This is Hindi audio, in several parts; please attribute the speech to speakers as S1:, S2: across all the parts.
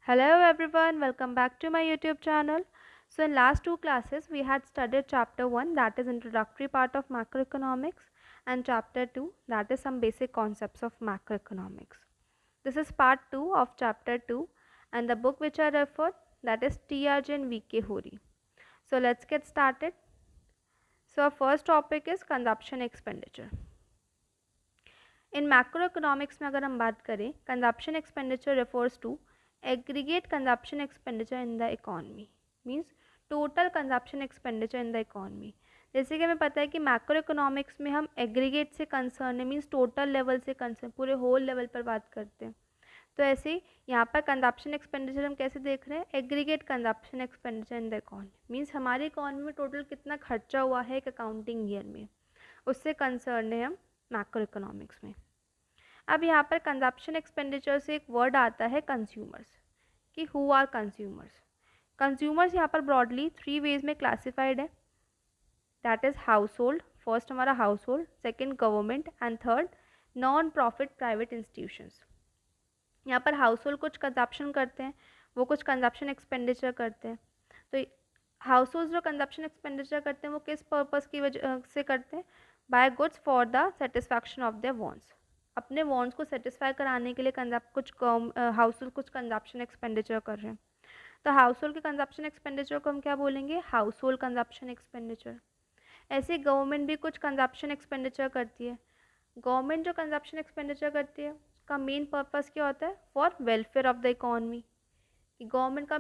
S1: Hello everyone, welcome back to my YouTube channel. So in last two classes we had studied chapter 1, that is introductory part of macroeconomics, and chapter 2, that is some basic concepts of macroeconomics. This is part 2 of chapter 2, and the book which I referred, that is TRJ and VK Hori. So let's get started. So our first topic is consumption expenditure. In macroeconomics में अगर हम बात करें, consumption expenditure refers to aggregate consumption expenditure in the economy, means total consumption expenditure in the economy. जैसे कि हमें पता है कि मैक्रो इकोनॉमिक्स में हम एग्रीगेट से कंसर्न है, मींस टोटल लेवल से कंसर्न, पूरे होल लेवल पर बात करते हैं. तो ऐसे ही यहाँ पर कंजप्शन एक्सपेंडिचर हम कैसे देख रहे हैं, aggregate consumption expenditure in the economy, means हमारी इकोनॉमी में टोटल कितना खर्चा हुआ है एक अकाउंटिंग ईयर में, उससे कंसर्न है हम मैक्रो इकोनॉमिक्स में. अब यहाँ पर कंजप्शन एक्सपेंडिचर से एक वर्ड आता है कंज्यूमर्स, कि हु आर कंज्यूमर्स. कंज्यूमर्स यहाँ पर ब्रॉडली 3 वेज में क्लासिफाइड है, that is household, first हमारा household, second government and third non profit private institutions. यहाँ पर हाउस होल्ड कुछ कंजप्शन करते हैं, वो कुछ कंजप्शन एक्सपेंडिचर करते हैं. तो हाउस होल्ड जो कंजप्शन एक्सपेंडिचर करते हैं वो किस पर्पज़ की वजह से करते हैं, buy goods for the satisfaction of their wants, अपने वांट्स को सेटिस्फाई कराने के लिए कुछ हाउस होल्ड कुछ कंजप्शन एक्सपेंडिचर कर रहे हैं. तो हाउस होल्ड के कंजप्शन एक्सपेंडिचर को हम क्या बोलेंगे, हाउस होल्ड कंजप्शन एक्सपेंडिचर. ऐसे गवर्नमेंट भी कुछ कंजप्शन एक्सपेंडिचर करती है. गवर्नमेंट जो कंजप्शन एक्सपेंडिचर करती है उसका मेन पर्पज़ क्या होता है, for welfare of the economy. कि गवर्नमेंट का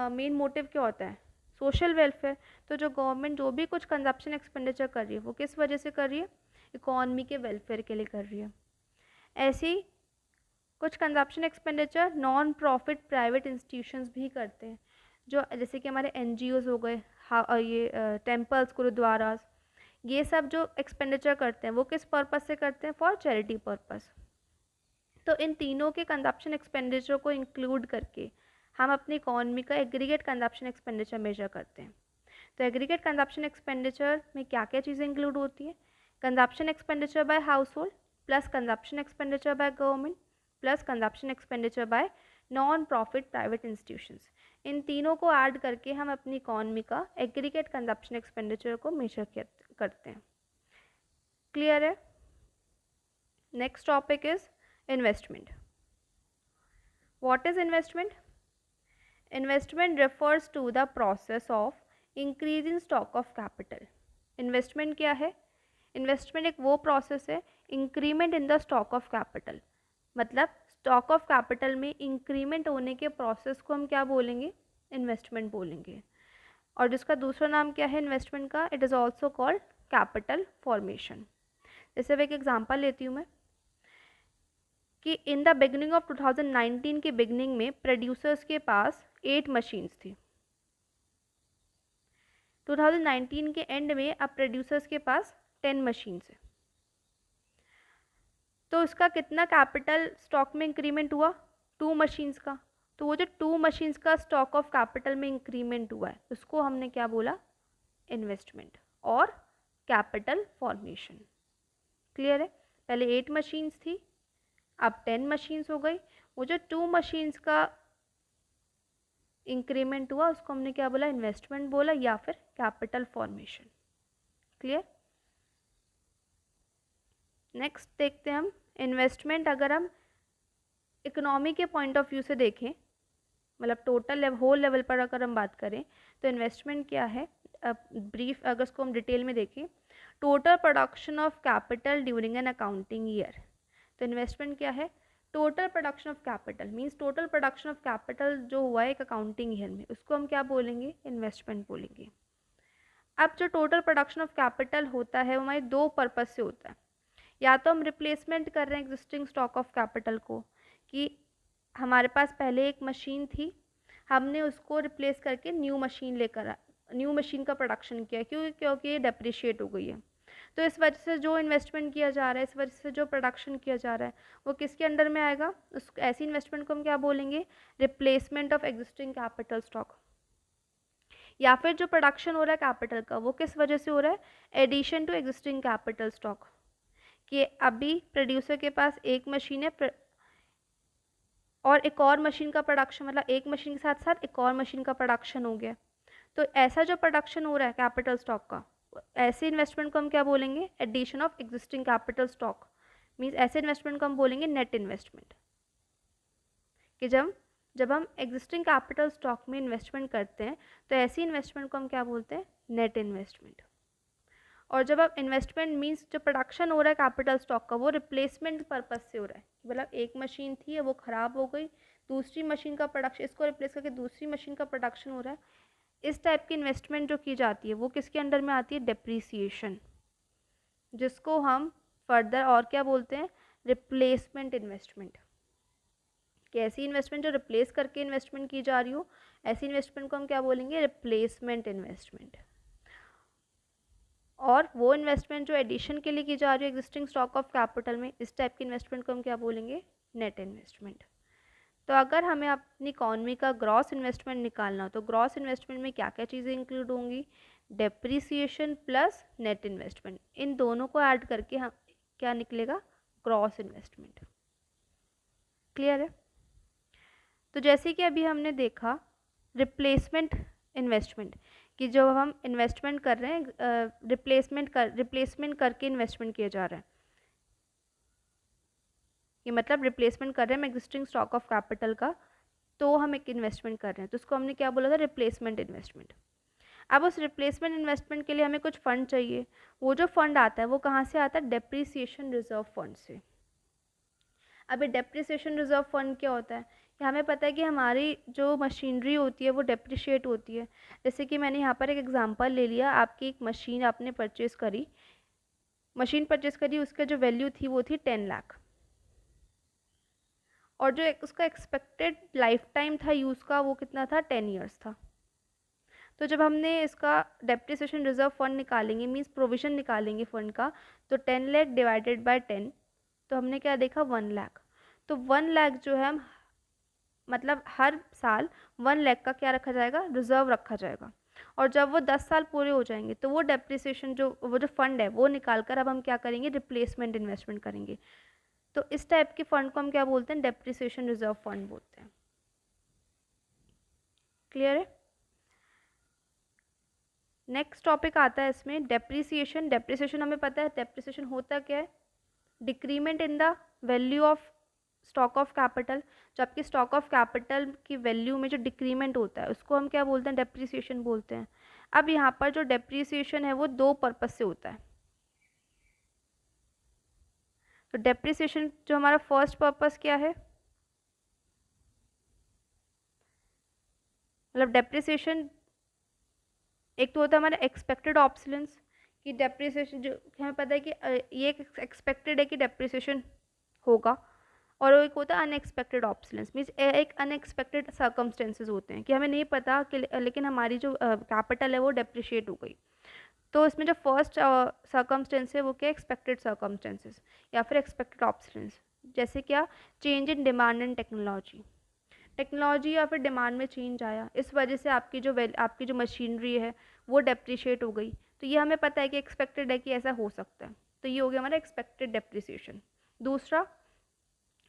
S1: मेन मोटिव क्या होता है, सोशल वेलफेयर. तो जो गवर्नमेंट जो भी कुछ कंजप्शन एक्सपेंडिचर कर रही है वो किस वजह से कर रही है, इकोनॉमी के वेलफेयर के लिए कर रही है. ऐसे ही कुछ consumption expenditure non profit private institutions भी करते हैं, जो जैसे कि हमारे एनजीओज हो गए, ये टेम्पल्स, गुरुद्वारास, ये सब जो एक्सपेंडिचर करते हैं वो किस पर्पज़ से करते हैं, फॉर चैरिटी पर्पज़. तो इन तीनों के कंजप्शन एक्सपेंडिचर को इंक्लूड करके हम अपनी इकोनॉमी का एग्रीगेट कंजप्शन एक्सपेंडिचर मेजर करते हैं. तो एग्रीगेट कंजप्शन एक्सपेंडिचर में क्या क्या चीज़ें इंक्लूड होती है, consumption expenditure by household plus consumption expenditure by government plus consumption expenditure by non profit private institutions. इन तीनों को ऐड करके हम अपनी इकोनॉमी का एग्रीगेट कंजप्शन एक्सपेंडिचर को मेजर करते हैं. क्लियर है. Next topic is investment. What is investment? Investment refers to the process of increase in stock of capital. Investment क्या है, इन्वेस्टमेंट एक वो प्रोसेस है, increment in the stock of capital, मतलब स्टॉक ऑफ कैपिटल में इंक्रीमेंट होने के प्रोसेस को हम क्या बोलेंगे, इन्वेस्टमेंट बोलेंगे. और जिसका दूसरा नाम क्या है इन्वेस्टमेंट का, it is also called capital formation. जैसे अब एक एग्जांपल लेती हूँ मैं, कि इन द बिगनिंग ऑफ 2019 के बिगनिंग में प्रोड्यूसर्स के पास 8 मशीन्स थी. 2019 के एंड में अब प्रोड्यूसर्स के पास 10 मशीन्स है. तो इसका कितना कैपिटल स्टॉक में इंक्रीमेंट हुआ, 2 मशीन्स का. तो वो जो 2 मशीन्स का स्टॉक ऑफ कैपिटल में इंक्रीमेंट हुआ है उसको हमने क्या बोला, इन्वेस्टमेंट और कैपिटल फॉर्मेशन. क्लियर है. पहले 8 मशीन्स थी, अब 10 मशीन्स हो गई. वो जो 2 मशीन्स का इंक्रीमेंट हुआ उसको हमने क्या बोला, इन्वेस्टमेंट बोला या फिर कैपिटल फॉर्मेशन. क्लियर. नेक्स्ट देखते हैं हम इन्वेस्टमेंट. अगर हम इकोनॉमी के पॉइंट ऑफ व्यू से देखें, मतलब टोटल होल लेवल पर अगर हम बात करें तो इन्वेस्टमेंट क्या है, ब्रीफ अगर इसको हम डिटेल में देखें, total production of capital during an accounting year. तो इन्वेस्टमेंट क्या है, total production of capital, means total production of capital जो हुआ है एक अकाउंटिंग ईयर में, उसको हम क्या बोलेंगे, इन्वेस्टमेंट बोलेंगे. अब जो टोटल प्रोडक्शन ऑफ कैपिटल होता है वो हमारे 2 पर्पज़ से होता है. या तो हम रिप्लेसमेंट कर रहे हैं एग्जिस्टिंग स्टॉक ऑफ कैपिटल को, कि हमारे पास पहले एक मशीन थी, हमने उसको रिप्लेस करके न्यू मशीन का प्रोडक्शन किया, क्योंकि ये डेप्रिशिएट हो गई है. तो इस वजह से जो इन्वेस्टमेंट किया जा रहा है, इस वजह से जो प्रोडक्शन किया जा रहा है वो किसके अंडर में आएगा, उस ऐसी इन्वेस्टमेंट को हम क्या बोलेंगे, replacement of existing capital stock. या फिर जो प्रोडक्शन हो रहा है कैपिटल का वो किस वजह से हो रहा है, addition to existing capital stock. कि अभी प्रोड्यूसर के पास एक मशीन है और एक और मशीन का प्रोडक्शन, मतलब एक मशीन के साथ साथ एक और मशीन का प्रोडक्शन हो गया। तो ऐसा जो प्रोडक्शन हो रहा है कैपिटल स्टॉक का, ऐसे इन्वेस्टमेंट को हम क्या बोलेंगे? Addition of existing capital stock. Means ऐसे इन्वेस्टमेंट को हम बोलेंगे नेट इन्वेस्टमेंट। कि जब हम एग्जिस्टिंग कैपिटल स्टॉक में इन्वेस्टमेंट करते हैं तो ऐसी इन्वेस्टमेंट को हम क्या बोलते हैं? Net investment. और जब आप इन्वेस्टमेंट मीन्स जो प्रोडक्शन हो रहा है कैपिटल स्टॉक का वो रिप्लेसमेंट पर्पज से हो रहा है, मतलब एक मशीन थी वो ख़राब हो गई, दूसरी मशीन का प्रोडक्शन, इसको रिप्लेस करके दूसरी मशीन का प्रोडक्शन हो रहा है, इस टाइप की इन्वेस्टमेंट जो की जाती है वो किसके अंडर में आती है? डेप्रीसिएशन, जिसको हम फर्दर और क्या बोलते हैं? Replacement investment. कि ऐसी इन्वेस्टमेंट जो रिप्लेस करके इन्वेस्टमेंट की जा रही हो, ऐसी इन्वेस्टमेंट को हम क्या बोलेंगे? Replacement investment. और वो इन्वेस्टमेंट जो एडिशन के लिए की जा रही है एग्जिस्टिंग स्टॉक ऑफ कैपिटल में, इस टाइप की इन्वेस्टमेंट को हम क्या बोलेंगे? Net investment. तो अगर हमें अपनी इकॉनमी का ग्रॉस इन्वेस्टमेंट निकालना हो तो ग्रॉस इन्वेस्टमेंट में क्या क्या चीज़ें इंक्लूड होंगी? डेप्रीसिएशन प्लस नेट इन्वेस्टमेंट, इन दोनों को ऐड करके हम क्या निकलेगा? Gross investment. क्लियर है? तो जैसे कि अभी हमने देखा रिप्लेसमेंट इन्वेस्टमेंट, कि जो हम इन्वेस्टमेंट कर रहे हैं रिप्लेसमेंट करके इन्वेस्टमेंट किया जा रहा है, ये मतलब रिप्लेसमेंट कर रहे हैं हम एग्जिस्टिंग स्टॉक ऑफ कैपिटल का, तो हम एक इन्वेस्टमेंट कर रहे हैं, तो उसको हमने क्या बोला था? Replacement investment. अब उस रिप्लेसमेंट इन्वेस्टमेंट के लिए हमें कुछ फंड चाहिए, वो जो फंड आता है वो कहाँ से आता है? डेप्रीसिएशन रिजर्व फंड से। अभी डेप्रिसिएशन रिजर्व फंड क्या होता है? कि हमें पता है कि हमारी जो मशीनरी होती है वो डेप्रिशिएट होती है। जैसे कि मैंने यहाँ पर एक एग्जांपल ले लिया, आपकी एक मशीन आपने परचेज़ करी, उसका जो वैल्यू थी वो थी 10 लाख, और जो उसका एक्सपेक्टेड लाइफ टाइम था यूज़ का वो कितना था? 10 ईयर्स था। तो जब हमने इसका डेप्रिसिएशन रिजर्व फंड निकालेंगे, मीन्स प्रोविजन निकालेंगे फंड का, तो 10 लाख डिवाइडेड बाय 10, तो हमने क्या देखा? 1 लाख। तो 1 लाख जो है मतलब हर साल 1 लाख का क्या रखा जाएगा? रिजर्व रखा जाएगा। और जब वो 10 साल पूरे हो जाएंगे तो वो डेप्रिसिएशन वो जो फंड है वो निकाल कर अब हम क्या करेंगे? रिप्लेसमेंट इन्वेस्टमेंट करेंगे। तो इस टाइप के फंड को हम क्या बोलते हैं? डेप्रिसिएशन रिजर्व फंड बोलते हैं। क्लियर है? नेक्स्ट टॉपिक आता है इसमें डेप्रिसिएशन। डेप्रिसिएशन हमें पता है डेप्रिसिएशन होता क्या है? Decrement in the value of stock of capital. जो आपकी स्टॉक ऑफ कैपिटल की वैल्यू में जो डिक्रीमेंट होता है उसको हम क्या बोलते हैं? डेप्रिसिएशन बोलते हैं। अब यहाँ पर जो डेप्रिसिएशन है वो दो पर्पज से होता है। तो डेप्रिसिएशन जो हमारा फर्स्ट पर्पस क्या है? मतलब डेप्रिसिएशन एक तो होता है हमारा एक्सपेक्टेड ऑब्सोलेंस, कि डेप्रिसिएशन जो हमें पता है कि ये एक्सपेक्टेड है कि डेप्रिसिएशन होगा, और एक होता है अनएक्सपेक्टेड ऑब्सोलेंस, मीन्स एक अनएक्सपेक्टेड सर्कमस्टेंसेज होते हैं कि हमें नहीं पता कि लेकिन हमारी जो कैपिटल है वो डेप्रिशिएट हो गई। तो इसमें जो फर्स्ट सर्कमस्टेंस है वो क्या? एक्सपेक्टेड सर्कमस्टेंसेज या फिर एक्सपेक्टेड ऑब्सोलेंस। जैसे क्या? Change in demand and technology या फिर डिमांड में चेंज आया, इस वजह से आपकी जो मशीनरी है वो डेप्रिशिएट हो गई, तो ये हमें पता है कि एक्सपेक्टेड है कि ऐसा हो सकता है, तो ये हो गया हमारा एक्सपेक्टेड डेप्रिसिएशन। दूसरा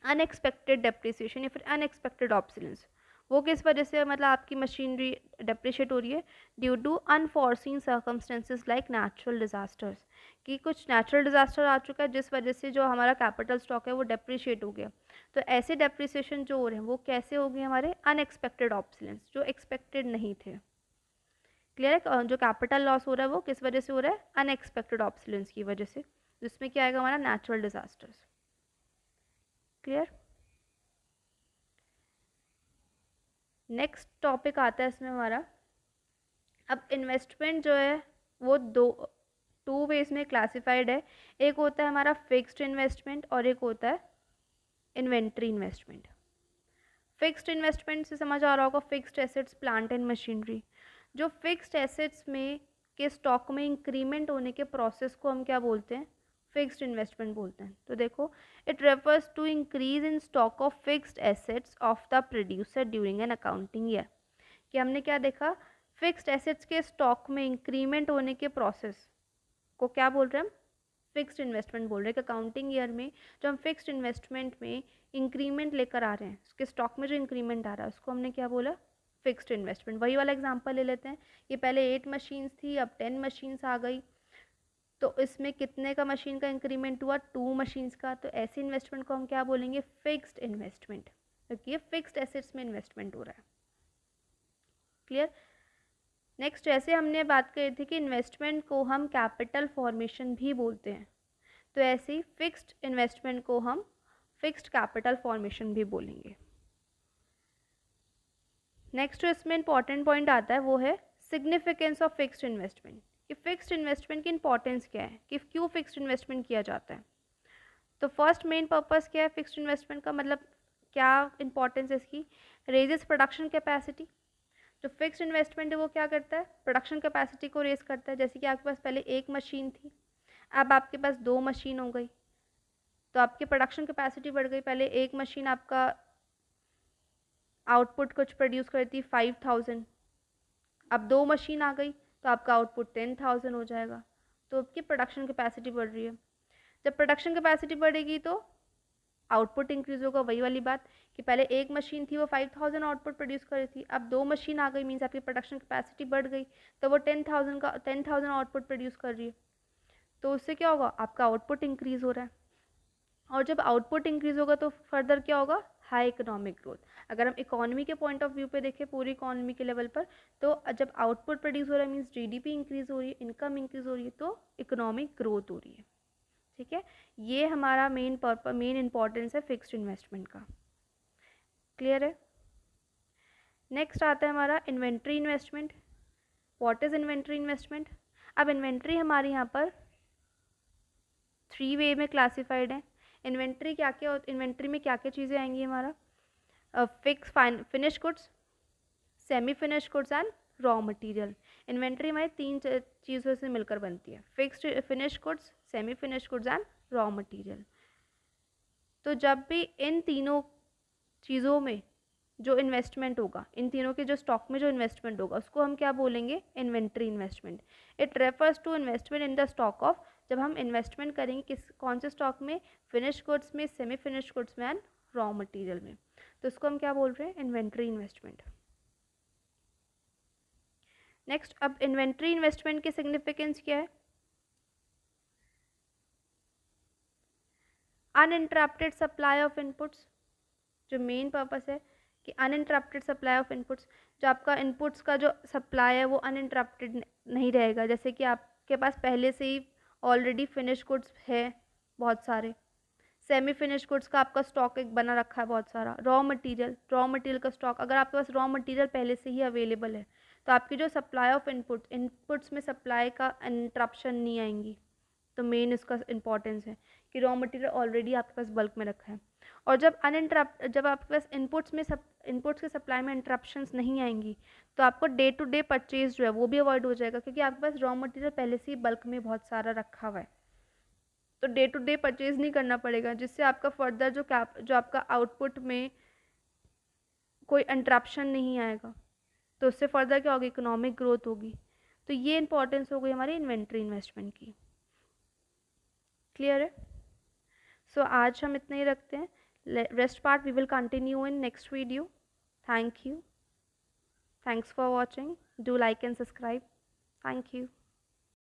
S1: अनएक्सपेक्टेड डेप्रिसिएशन या फिर अनएक्सपेक्टेड ऑब्सोलेंस, वो किस वजह से मतलब आपकी मशीनरी डेप्रिशिएट हो रही है? Due to unforeseen circumstances like natural disasters, कि कुछ नेचुरल डिजास्टर आ चुका है जिस वजह से जो हमारा कैपिटल स्टॉक है वो डेप्रिशिएट हो गया। तो ऐसे डेप्रिसिएशन जो हो रहे हैं वो कैसे हो गए? हमारे अनएक्सपेक्टेड ऑब्सोलेंस, जो एक्सपेक्टेड नहीं थे। क्लियर है? जो कैपिटल लॉस हो रहा है वो किस वजह से हो रहा है? अनएक्सपेक्टेड ऑब्सोलेंस की वजह से, जिसमें क्या आएगा? हमारा natural disasters. Clear? Next topic आता है इसमें हमारा, अब इन्वेस्टमेंट जो है वो टू वेज में क्लासिफाइड है। एक होता है हमारा फिक्स्ड इन्वेस्टमेंट और एक होता है इन्वेंट्री इन्वेस्टमेंट। फिक्स्ड इन्वेस्टमेंट से समझ आ रहा होगा, fixed assets, plant and machinery. जो फिक्स्ड एसेट्स में के स्टॉक में इंक्रीमेंट होने के प्रोसेस को हम क्या बोलते हैं? फिक्स्ड इन्वेस्टमेंट बोलते हैं। तो देखो, it refers to increase in stock of fixed assets of the producer during an accounting year. कि हमने क्या देखा? फिक्स्ड एसेट्स के स्टॉक में इंक्रीमेंट होने के प्रोसेस को क्या बोल रहे हैं हम? फिक्स्ड इन्वेस्टमेंट बोल रहे हैं कि अकाउंटिंग ईयर में जो हम फिक्स्ड इन्वेस्टमेंट में इंक्रीमेंट लेकर आ रहे हैं, उसके स्टॉक में जो इंक्रीमेंट आ रहा है उसको हमने क्या बोला, फिक्स्ड इन्वेस्टमेंट। वही वाला एग्जांपल ले लेते हैं, ये पहले 8 मशीन्स थी, अब 10 मशीन्स आ गई, तो इसमें कितने का मशीन का इंक्रीमेंट हुआ, 2 मशीन्स का। तो ऐसी इन्वेस्टमेंट को हम क्या बोलेंगे, फिक्स्ड इन्वेस्टमेंट, क्योंकि ये फिक्स्ड एसेट्स में इन्वेस्टमेंट हो रहा है। क्लियर। नेक्स्ट, जैसे हमने बात करी थी कि इन्वेस्टमेंट को हम कैपिटल फॉर्मेशन भी बोलते हैं, तो ऐसे ही फिक्स्ड इन्वेस्टमेंट को हम फिक्स्ड कैपिटल फॉर्मेशन भी बोलेंगे। नेक्स्ट जो इसमें इंपॉर्टेंट पॉइंट आता है वो है सिग्निफिकेंस ऑफ फिक्स्ड इन्वेस्टमेंट, कि फिक्स्ड इन्वेस्टमेंट की इंपॉर्टेंस क्या है, कि क्यों फिक्स्ड इन्वेस्टमेंट किया जाता है। तो फर्स्ट मेन पर्पस क्या है फिक्स्ड इन्वेस्टमेंट का, मतलब क्या इंपॉर्टेंस है इसकी, रेजेस प्रोडक्शन कैपेसिटी। जो फिक्स्ड इन्वेस्टमेंट है वो क्या करता है, प्रोडक्शन कैपेसिटी को रेज करता है। जैसे कि आपके पास पहले 1 मशीन थी, अब आपके पास 2 मशीन हो गई, तो आपकी प्रोडक्शन कैपेसिटी बढ़ गई। पहले 1 मशीन आपका आउटपुट कुछ प्रोड्यूस करती 5000, अब 2 मशीन आ गई तो आपका आउटपुट 10,000 हो जाएगा, तो आपकी प्रोडक्शन कैपेसिटी बढ़ रही है। जब प्रोडक्शन कैपेसिटी बढ़ेगी तो आउटपुट इंक्रीज होगा। वही वाली बात कि पहले 1 मशीन थी वो 5000 आउटपुट प्रोड्यूस कर रही थी, अब 2 मशीन आ गई, मीन्स आपकी प्रोडक्शन कैपेसिटी बढ़ गई, तो वो 10,000 आउटपुट प्रोड्यूस कर रही है, तो उससे क्या होगा, आपका आउटपुट इंक्रीज हो रहा है। और जब आउटपुट इंक्रीज होगा तो फर्दर क्या होगा, हाई इकोनॉमिक ग्रोथ। अगर हम इकोनॉमी के पॉइंट ऑफ व्यू पे देखें, पूरी इकोनॉमी के लेवल पर, तो जब आउटपुट प्रोड्यूस हो रहा है मीन्स जीडीपी इंक्रीज हो रही है, इनकम इंक्रीज हो रही है, तो इकोनॉमिक ग्रोथ हो रही है। ठीक है, ये हमारा मेन इंपॉर्टेंस है फिक्स्ड इन्वेस्टमेंट का। क्लियर है। नेक्स्ट आता है हमारा inventory investment. What is inventory investment. अब इन्वेंट्री हमारे यहाँ पर 3 वे में क्लासिफाइड है। इन्वेंट्री इन्वेंट्री में क्या क्या चीज़ें आएंगी हमारा, fix finish goods, semi finish goods and raw material. Inventory हमारी 3 चीज़ों से मिलकर बनती है, fixed finish goods, semi finish goods and raw material. तो जब भी इन तीनों चीज़ों में जो इन्वेस्टमेंट होगा, इन तीनों के जो स्टॉक में जो इन्वेस्टमेंट होगा उसको हम क्या बोलेंगे, inventory investment. It refers to investment in the stock of, जब हम इन्वेस्टमेंट करेंगे कौन से स्टॉक में, फिनिश गुड्स में, सेमी फिनिश गुड्स में एंड रॉ मटेरियल में, तो उसको हम क्या बोल रहे हैं, इन्वेंट्री इन्वेस्टमेंट। नेक्स्ट, अब इन्वेंट्री इन्वेस्टमेंट की सिग्निफिकेंस क्या है, अनइंटरप्टेड सप्लाई ऑफ इनपुट्स। जो मेन पर्पस है कि अनइंटरप्टेड सप्लाई ऑफ इनपुट्स, जो आपका इनपुट्स का जो सप्लाई है वो अनइंटरप्टेड नहीं रहेगा। जैसे कि आपके पास पहले से ही ऑलरेडी फिनिश गुड्स है बहुत सारे, सेमी फिनिश गुड्स का आपका स्टॉक एक बना रखा है बहुत सारा, रॉ मटेरियल का स्टॉक, अगर आपके पास रॉ मटेरियल पहले से ही अवेलेबल है तो आपकी जो सप्लाई ऑफ इनपुट्स में सप्लाई का इंटरप्शन नहीं आएंगी। तो मेन इसका इंपॉर्टेंस है कि रॉ मटेरियल ऑलरेडी आपके पास बल्क में रखा है। और जब जब आपके पास इनपुट्स के सप्लाई में इंटरप्शंस नहीं आएंगी तो आपको डे टू डे परचेज जो है वो भी अवॉइड हो जाएगा, क्योंकि आपके पास रॉ मटेरियल पहले से ही बल्क में बहुत सारा रखा हुआ है, तो डे टू डे परचेज नहीं करना पड़ेगा, जिससे आपका फर्दर जो आपका आउटपुट में कोई इंटरप्शन नहीं आएगा, तो उससे फर्दर क्या होगी, इकोनॉमिक ग्रोथ होगी। तो ये इंपॉर्टेंस हो गई हमारी इन्वेंट्री इन्वेस्टमेंट की। क्लियर है। सो आज हम इतना ही रखते हैं, rest part we will continue in next video. Thank you. Thanks for watching. Do like and subscribe. Thank you.